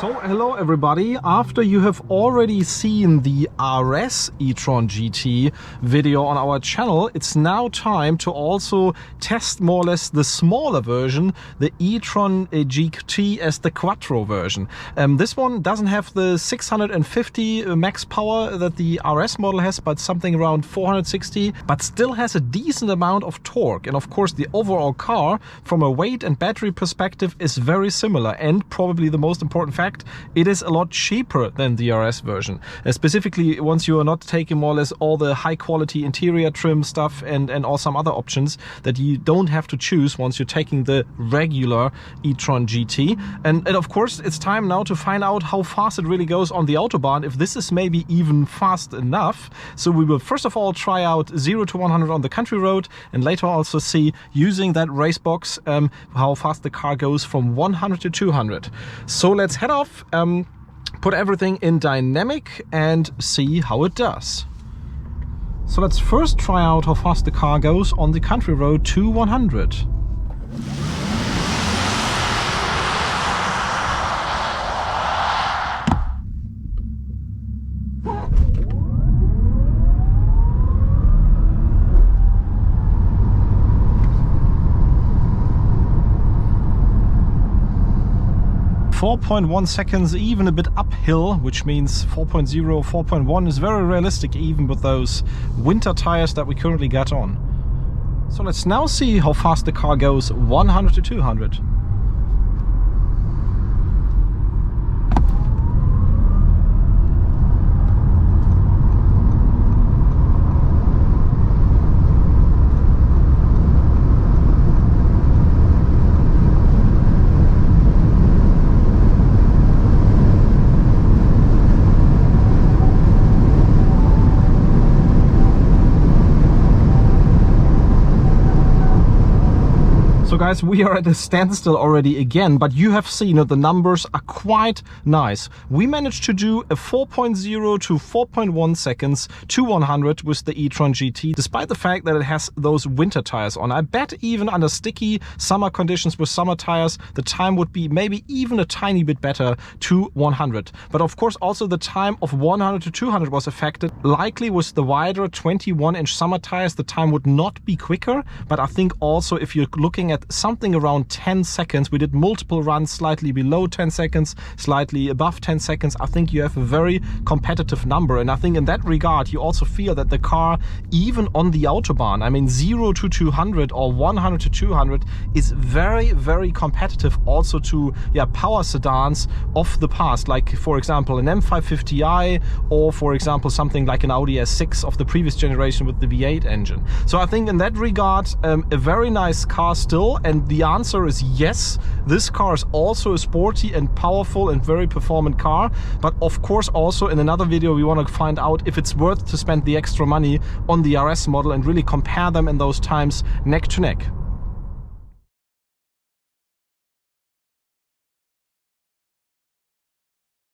So hello everybody, after you have already seen the RS e-tron GT video on our channel, it's now time to also test more or less the smaller version, the e-tron GT as the Quattro version. This one doesn't have the 650 max power that the RS model has, but something around 460, but still has a decent amount of torque. And of course the overall car from a weight and battery perspective is very similar, and probably the most important fact, it is a lot cheaper than the RS version. Specifically, once you are not taking more or less all the high quality interior trim stuff and all some other options that you don't have to choose once you're taking the regular e-tron GT. And of course, it's time now to find out how fast it really goes on the Autobahn, if this is maybe even fast enough. So we will first of all try out 0 to 100 on the country road, and later also see, using that race box, how fast the car goes from 100 to 200. So let's head off, put everything in dynamic and see how it does. So let's first try out how fast the car goes on the country road to 100. 4.1 seconds, even a bit uphill, which means 4.0, 4.1 is very realistic even with those winter tires that we currently got on. So let's now see how fast the car goes 100 to 200. So guys, we are at a standstill already again, but you have seen that the numbers are quite nice. We managed to do a 4.0 to 4.1 seconds to 100 with the e-tron GT, despite the fact that it has those winter tires on. I bet even under sticky summer conditions with summer tires, the time would be maybe even a tiny bit better to 100. But of course also the time of 100 to 200 was affected. Likely with the wider 21-inch summer tires, the time would not be quicker, but I think also if you're looking at something around 10 seconds. We did multiple runs slightly below 10 seconds, slightly above 10 seconds. I think you have a very competitive number, and I think in that regard you also feel that the car, even on the Autobahn, I mean 0 to 200 or 100 to 200, is very, very competitive also to power sedans of the past, like for example an M550i, or for example something like an Audi S6 of the previous generation with the V8 engine. So I think in that regard a very nice car still. And the answer is yes, this car is also a sporty and powerful and very performant car. But of course also in another video we want to find out if it's worth to spend the extra money on the RS model and really compare them in those times neck to neck.